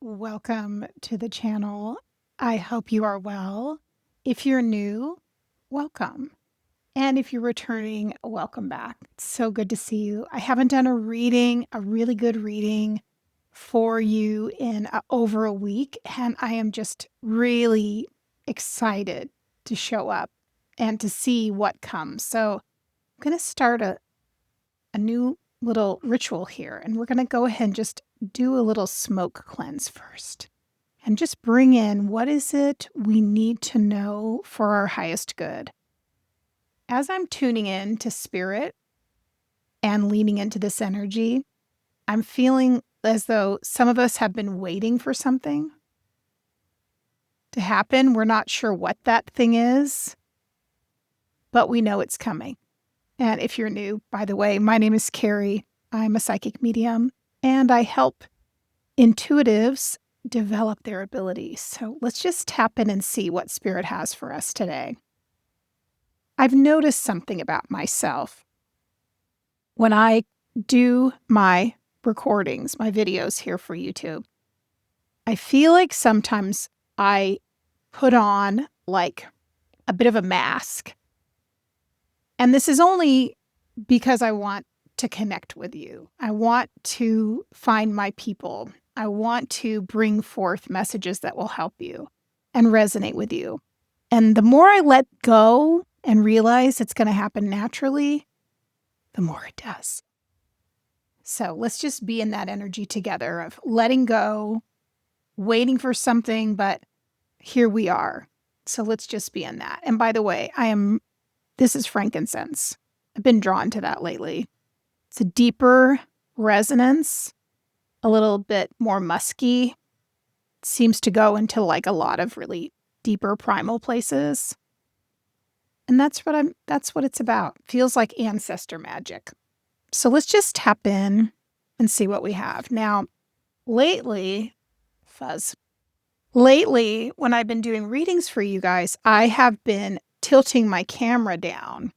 Welcome to the channel. I hope you are well. If you're new, welcome. And if you're returning, welcome back. It's so good to see you. I haven't done a really good reading for you in over a week, and I am just really excited to show up and to see what comes. So I'm going to start a new little ritual here, and we're going to go ahead and just do a little smoke cleanse first and just bring in what is it we need to know for our highest good. As I'm tuning in to spirit and leaning into this energy, I'm feeling as though some of us have been waiting for something to happen. We're not sure what that thing is, but we know it's coming. And if you're new, by the way, my name is Carrie. I'm a psychic medium, and I help intuitives develop their abilities. So let's just tap in and see what spirit has for us today. I've noticed something about myself. When I do my recordings, my videos here for YouTube, I feel like sometimes I put on like a bit of a mask. And this is only because I want to connect with you. I want to find my people. I want to bring forth messages that will help you and resonate with you. And the more I let go and realize it's going to happen naturally, the more it does. So let's just be in that energy together of letting go, waiting for something, but here we are. So let's just be in that. And by the way, this is frankincense. I've been drawn to that lately. It's a deeper resonance, a little bit more musky. It seems to go into like a lot of really deeper primal places. And that's what it's about. Feels like ancestor magic. So let's just tap in and see what we have. Now, lately, when I've been doing readings for you guys, I have been tilting my camera down.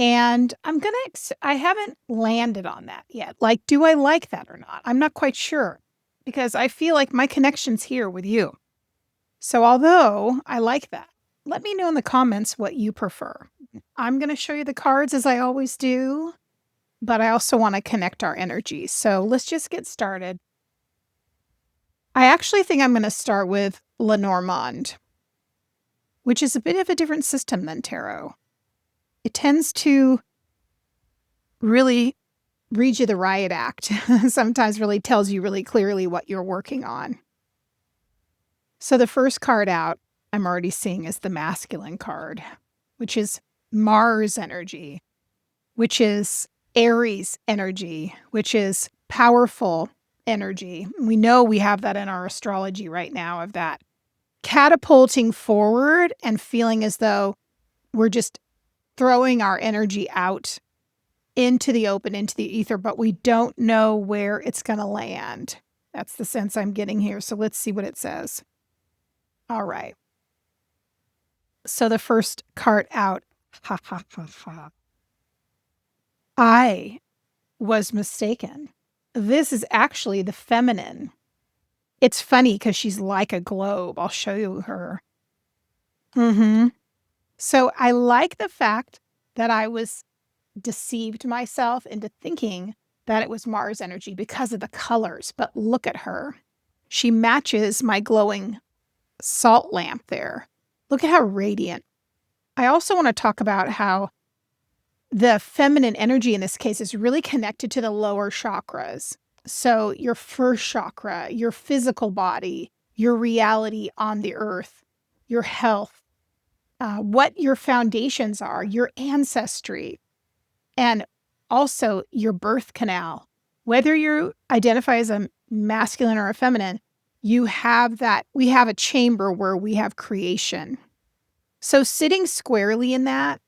And I haven't landed on that yet. Like, do I like that or not? I'm not quite sure because I feel like my connection's here with you. So although I like that, let me know in the comments what you prefer. I'm going to show you the cards as I always do, but I also want to connect our energies. So let's just get started. I actually think I'm going to start with Lenormand, which is a bit of a different system than tarot. It tends to really read you the riot act. Sometimes really tells you really clearly what you're working on. So the first card out I'm already seeing is the masculine card, which is Mars energy, which is Aries energy, which is powerful energy. We know we have that in our astrology right now, of that catapulting forward and feeling as though we're just throwing our energy out into the open, into the ether, but we don't know where it's going to land. That's the sense I'm getting here. So let's see what it says. All right. So the first card out. Ha, ha, ha, ha. I was mistaken. This is actually the feminine. It's funny because she's like a globe. I'll show you her. So I like the fact that I was deceived myself into thinking that it was Mars energy because of the colors. But look at her. She matches my glowing salt lamp there. Look at how radiant. I also want to talk about how the feminine energy in this case is really connected to the lower chakras. So your first chakra, your physical body, your reality on the earth, your health, what your foundations are, your ancestry, and also your birth canal. Whether you identify as a masculine or a feminine, you have that. We have a chamber where we have creation. So sitting squarely in that,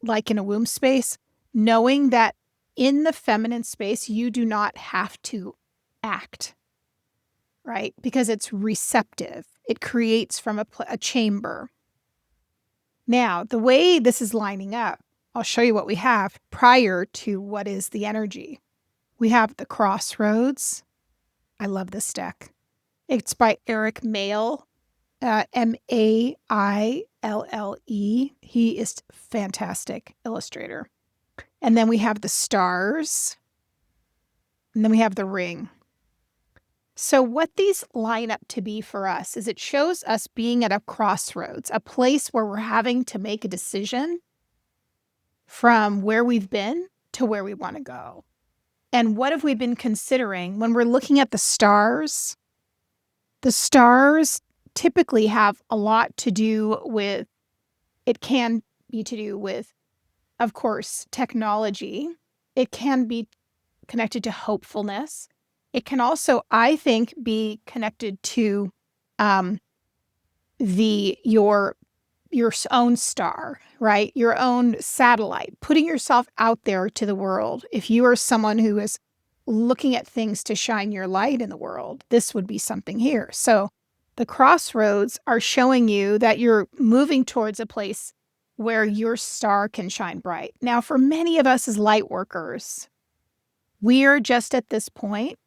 like in a womb space, knowing that in the feminine space, you do not have to act, right? Because it's receptive. It creates from a chamber. Now, the way this is lining up, I'll show you what we have prior to what is the energy. We have the crossroads, I love this deck. It's by Eric Maille, Maille. He is fantastic illustrator. And then we have the stars, and then we have the ring. So what these line up to be for us is it shows us being at a crossroads, a place where we're having to make a decision from where we've been to where we want to go. And what have we been considering when we're looking at the stars? The stars typically have a lot to do with, it can be to do with, of course, technology. It can be connected to hopefulness. It can also, I think, be connected to your own star, right? Your own satellite, putting yourself out there to the world. If you are someone who is looking at things to shine your light in the world, this would be something here. So the crossroads are showing you that you're moving towards a place where your star can shine bright. Now, for many of us as light workers, we are just at this point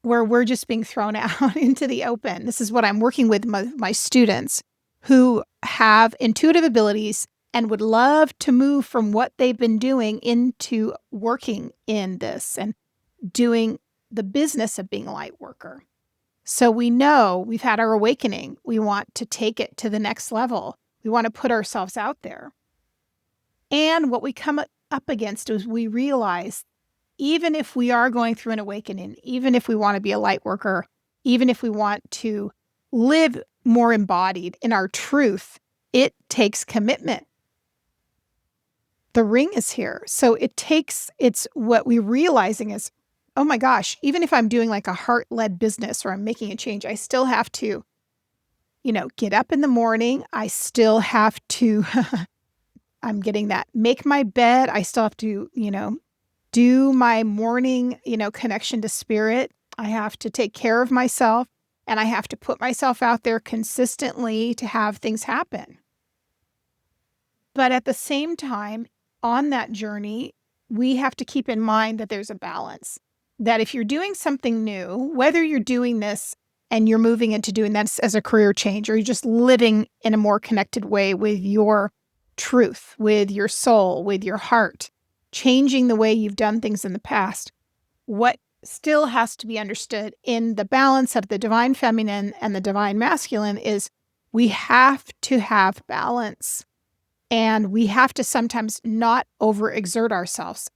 where we're just being thrown out into the open. This is what I'm working with my students who have intuitive abilities and would love to move from what they've been doing into working in this and doing the business of being a light worker. So we know we've had our awakening. We want to take it to the next level. We want to put ourselves out there. And what we come up against is we realize even if we are going through an awakening, even if we want to be a light worker, even if we want to live more embodied in our truth, it takes commitment. The ring is here. So it's what we're realizing is, oh my gosh, even if I'm doing like a heart-led business or I'm making a change, I still have to, get up in the morning. I still have to, I'm getting that, make my bed. I still have to, do my morning, connection to spirit. I have to take care of myself and I have to put myself out there consistently to have things happen. But at the same time, on that journey, we have to keep in mind that there's a balance. That if you're doing something new, whether you're doing this and you're moving into doing that as a career change, or you're just living in a more connected way with your truth, with your soul, with your heart, changing the way you've done things in the past, what still has to be understood in the balance of the divine feminine and the divine masculine is we have to have balance. And we have to sometimes not overexert ourselves,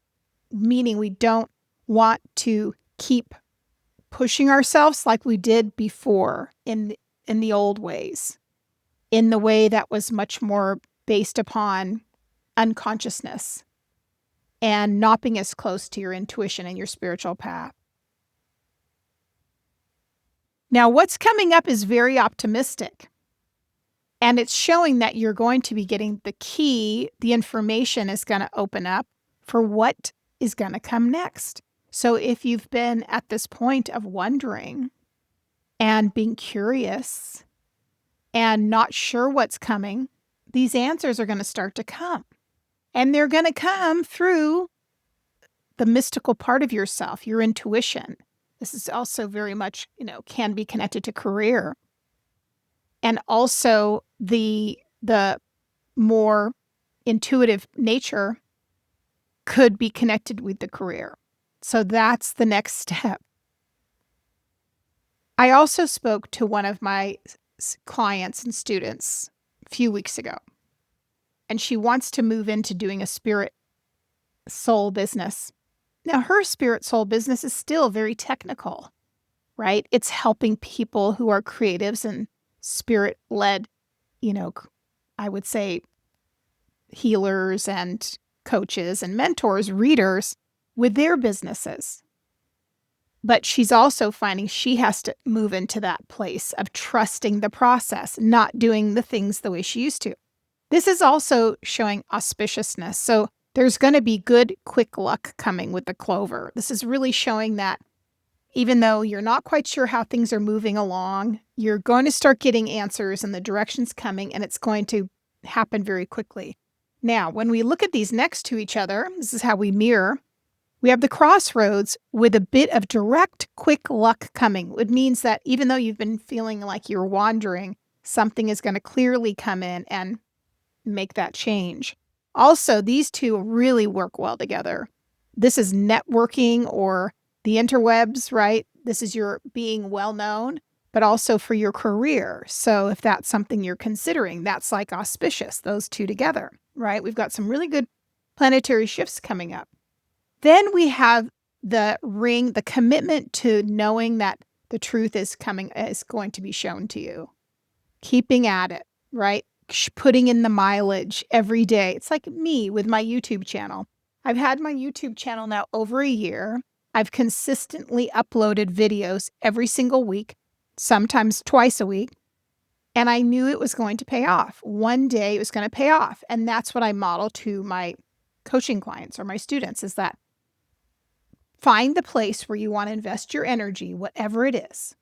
meaning we don't want to keep pushing ourselves like we did before in the old ways, in the way that was much more based upon unconsciousness and not being as close to your intuition and your spiritual path. Now, what's coming up is very optimistic. And it's showing that you're going to be getting the key, the information is going to open up for what is going to come next. So if you've been at this point of wondering and being curious and not sure what's coming, these answers are going to start to come. And they're going to come through the mystical part of yourself, your intuition. This is also very much, can be connected to career. And also the more intuitive nature could be connected with the career. So that's the next step. I also spoke to one of my clients and students a few weeks ago, and she wants to move into doing a spirit soul business. Now, her spirit soul business is still very technical, right? It's helping people who are creatives and spirit-led, I would say healers and coaches and mentors, readers with their businesses. But she's also finding she has to move into that place of trusting the process, not doing the things the way she used to. This is also showing auspiciousness. So there's going to be good, quick luck coming with the clover. This is really showing that even though you're not quite sure how things are moving along, you're going to start getting answers and the direction's coming, and it's going to happen very quickly. Now, when we look at these next to each other, this is how we mirror. We have the crossroads with a bit of direct, quick luck coming. It means that even though you've been feeling like you're wandering, something is going to clearly come in and make that change. Also, these two really work well together. This is networking or the interwebs, right? This is your being well known, but also for your career. So if that's something you're considering, that's like auspicious, those two together, right? We've got some really good planetary shifts coming up. Then we have the ring, the commitment to knowing that the truth is going to be shown to you. Keeping at it, right? Putting in the mileage every day. It's like me with my YouTube channel. I've had my YouTube channel now over a year. I've consistently uploaded videos every single week, sometimes twice a week. And I knew it was going to pay off. One day it was going to pay off. And that's what I model to my coaching clients or my students, is that find the place where you want to invest your energy, whatever it is.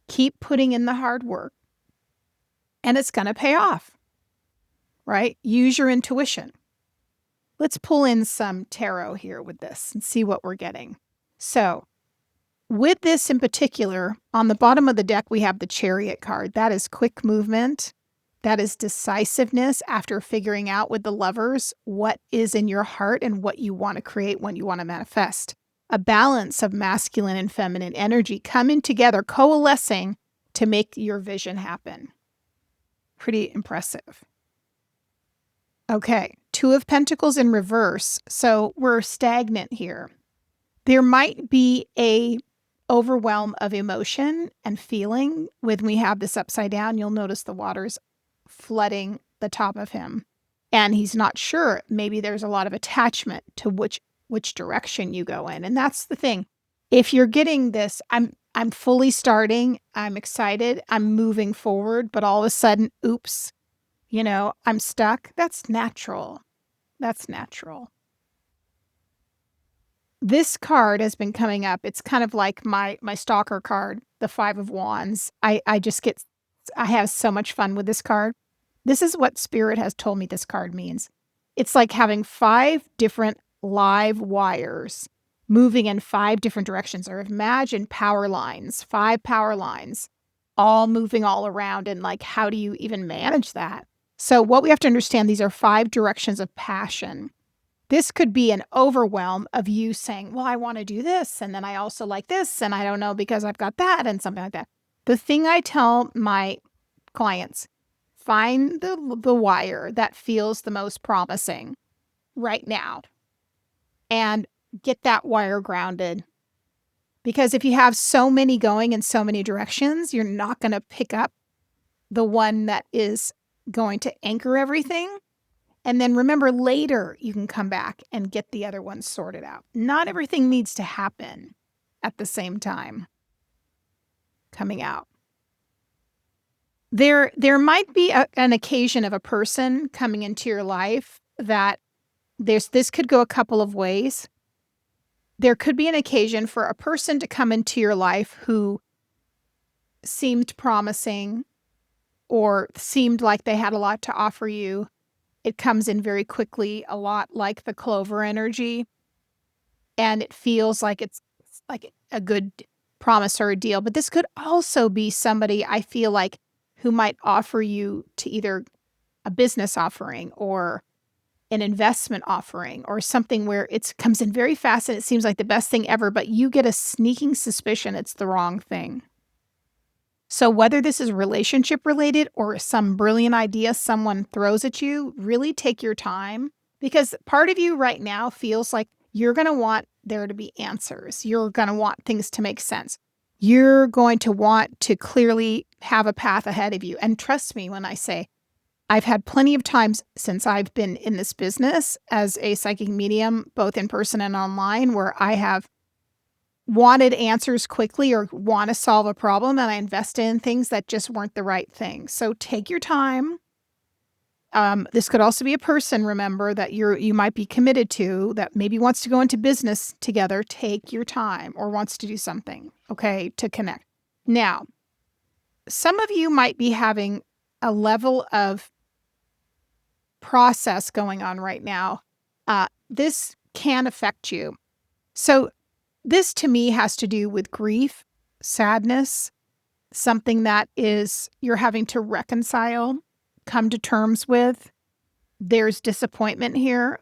Keep putting in the hard work, and it's going to pay off, right? Use your intuition. Let's pull in some tarot here with this and see what we're getting. So with this in particular, on the bottom of the deck, we have the Chariot card. That is quick movement. That is decisiveness after figuring out with the Lovers what is in your heart and what you want to create, what you want to manifest. A balance of masculine and feminine energy coming together, coalescing to make your vision happen. Pretty impressive. Okay, Two of Pentacles in reverse. So we're stagnant here. There might be a overwhelm of emotion and feeling when we have this upside down. You'll notice the water's flooding the top of him, and he's not sure. Maybe there's a lot of attachment to which direction you go in. And that's the thing. If you're getting this, I'm fully starting, I'm excited, I'm moving forward, but all of a sudden, oops, I'm stuck. That's natural. That's natural. This card has been coming up. It's kind of like my stalker card, the Five of Wands. I have so much fun with this card. This is what Spirit has told me this card means. It's like having 5 different live wires moving in 5 different directions, or imagine power lines, 5 power lines, all moving all around. And like, how do you even manage that? So what we have to understand, these are 5 directions of passion. This could be an overwhelm of you saying, well, I want to do this, and then I also like this, and I don't know because I've got that, and something like that. The thing I tell my clients, find the wire that feels the most promising right now and get that wire grounded. Because if you have so many going in so many directions, you're not going to pick up the one that is going to anchor everything. And then remember, later you can come back and get the other ones sorted out. Not everything needs to happen at the same time coming out. There might be an occasion of a person coming into your life that this could go a couple of ways. There could be an occasion for a person to come into your life who seemed promising or seemed like they had a lot to offer you. It comes in very quickly, a lot like the Clover energy, and it feels like it's like a good promise or a deal. But this could also be somebody, I feel like, who might offer you to either a business offering or an investment offering or something where it comes in very fast and it seems like the best thing ever, but you get a sneaking suspicion it's the wrong thing. So whether this is relationship related or some brilliant idea someone throws at you, really take your time, because part of you right now feels like you're going to want there to be answers. You're going to want things to make sense. You're going to want to clearly have a path ahead of you. And trust me when I say, I've had plenty of times since I've been in this business as a psychic medium, both in person and online, where I have wanted answers quickly or want to solve a problem, and I invested in things that just weren't the right thing. So take your time. This could also be a person, remember, that you might be committed to, that maybe wants to go into business together. Take your time, or wants to do something, okay, to connect. Now, some of you might be having a level of process going on right now. This can affect you. So this to me has to do with grief, sadness, something that is you're having to reconcile, come to terms with. There's disappointment here,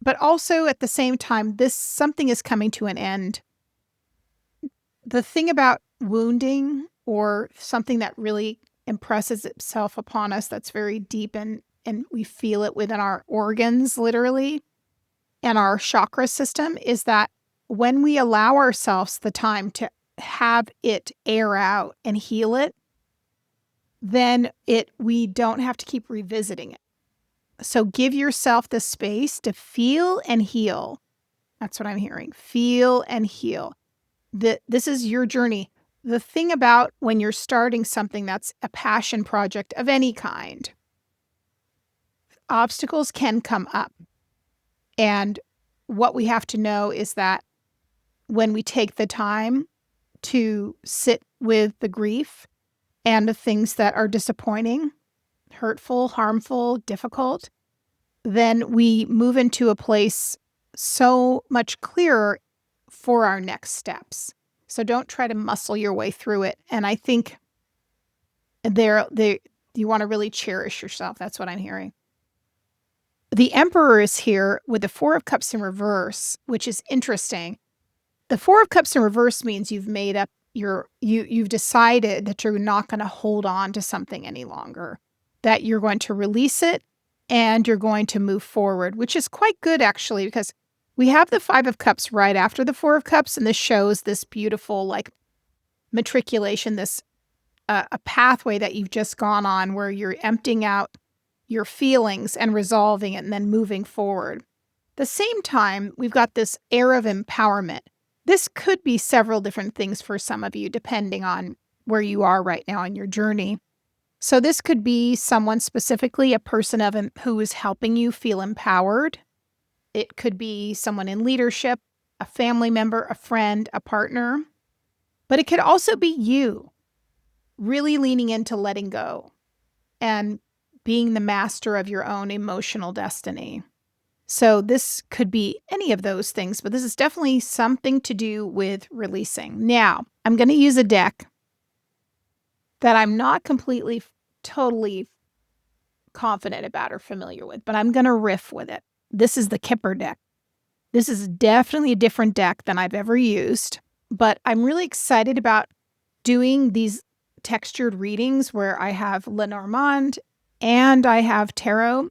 but also at the same time, this something is coming to an end. The thing about wounding or something that really impresses itself upon us that's very deep and we feel it within our organs, literally, and our chakra system is that when we allow ourselves the time to have it air out and heal it, then we don't have to keep revisiting it. So give yourself the space to feel and heal. That's what I'm hearing. Feel and heal. This is your journey. The thing about when you're starting something that's a passion project of any kind, obstacles can come up. And what we have to know is that when we take the time to sit with the grief and the things that are disappointing, hurtful, harmful, difficult, then we move into a place so much clearer for our next steps. So don't try to muscle your way through it. And I think you want to really cherish yourself. That's what I'm hearing. The Emperor is here with the Four of Cups in reverse, which is interesting. The Four of Cups in reverse means you've made up you've decided that you're not going to hold on to something any longer, that you're going to release it and you're going to move forward, which is quite good actually, because we have the Five of Cups right after the Four of Cups, and this shows this beautiful like matriculation, this a pathway that you've just gone on where you're emptying out your feelings and resolving it and then moving forward. The same time, we've got this air of empowerment. This could be several different things for some of you, depending on where you are right now in your journey. So this could be someone specifically, a person who is helping you feel empowered. It could be someone in leadership, a family member, a friend, a partner. But it could also be you really leaning into letting go and being the master of your own emotional destiny. So this could be any of those things, but this is definitely something to do with releasing. Now, I'm going to use a deck that I'm not completely, totally confident about or familiar with, but I'm going to riff with it. This is the Kipper deck. This is definitely a different deck than I've ever used, but I'm really excited about doing these textured readings where I have Lenormand and I have tarot,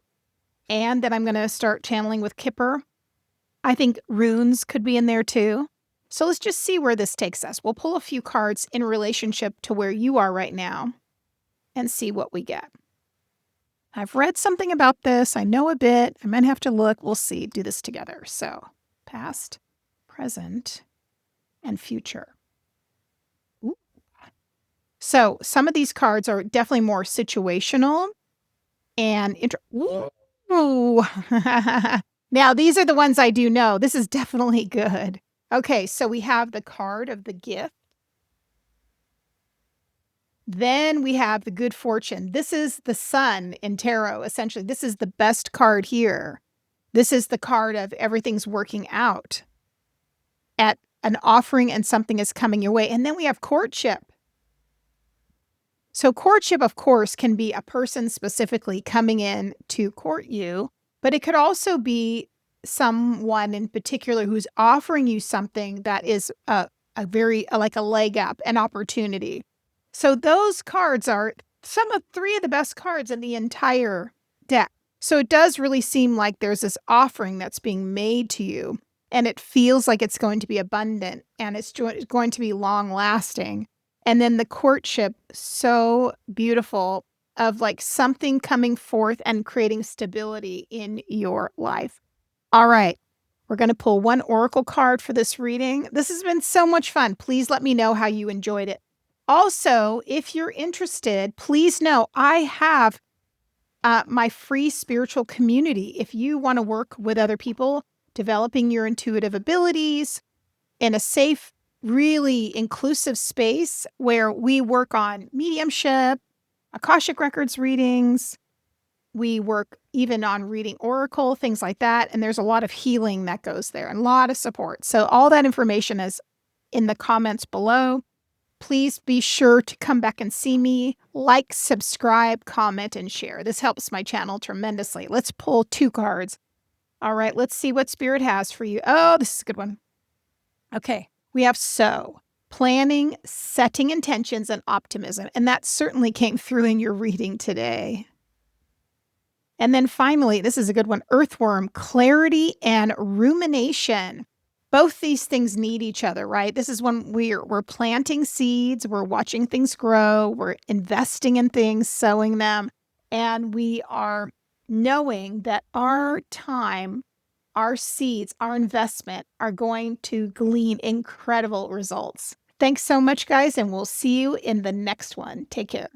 and then I'm going to start channeling with Kipper. I think runes could be in there too. So let's just see where this takes us. We'll pull a few cards in relationship to where you are right now and see what we get. I've read something about this. I know a bit. I might have to look. We'll see. Do this together. So past, present, and future. Ooh. So some of these cards are definitely more situational and Ooh. Now, these are the ones I do know. This is definitely good. Okay, so we have the card of the gift. Then we have the good fortune. This is the sun in tarot, essentially. This is the best card here. This is the card of everything's working out at an offering and something is coming your way. And then we have courtship. So courtship, of course, can be a person specifically coming in to court you, but it could also be someone in particular who's offering you something that is a like a leg up, an opportunity. So those cards are three of the best cards in the entire deck. So it does really seem like there's this offering that's being made to you, and it feels like it's going to be abundant and it's going to be long lasting. And then the courtship, so beautiful, of like something coming forth and creating stability in your life. All right, we're going to pull one oracle card for this reading. This has been so much fun. Please let me know how you enjoyed it. Also, if you're interested, please know I have my free spiritual community. If you want to work with other people, developing your intuitive abilities in a safe, really inclusive space where we work on mediumship, Akashic Records readings, We work even on reading oracle, things like that, and there's a lot of healing that goes there and a lot of support. So all that information is in the comments below. Please be sure to come back and see me. Like, subscribe, comment, and share. This helps my channel tremendously. Let's pull 2 cards. All right, let's see what Spirit has for you. Oh, this is a good one. Okay, we have so. Planning, setting intentions, and optimism. And that certainly came through in your reading today. And then finally, this is a good one, Earthworm, clarity and rumination. Both these things need each other, right? This is when we're planting seeds, we're watching things grow, we're investing in things, sowing them, and we are knowing that our time, our seeds, our investment are going to glean incredible results. Thanks so much, guys, and we'll see you in the next one. Take care.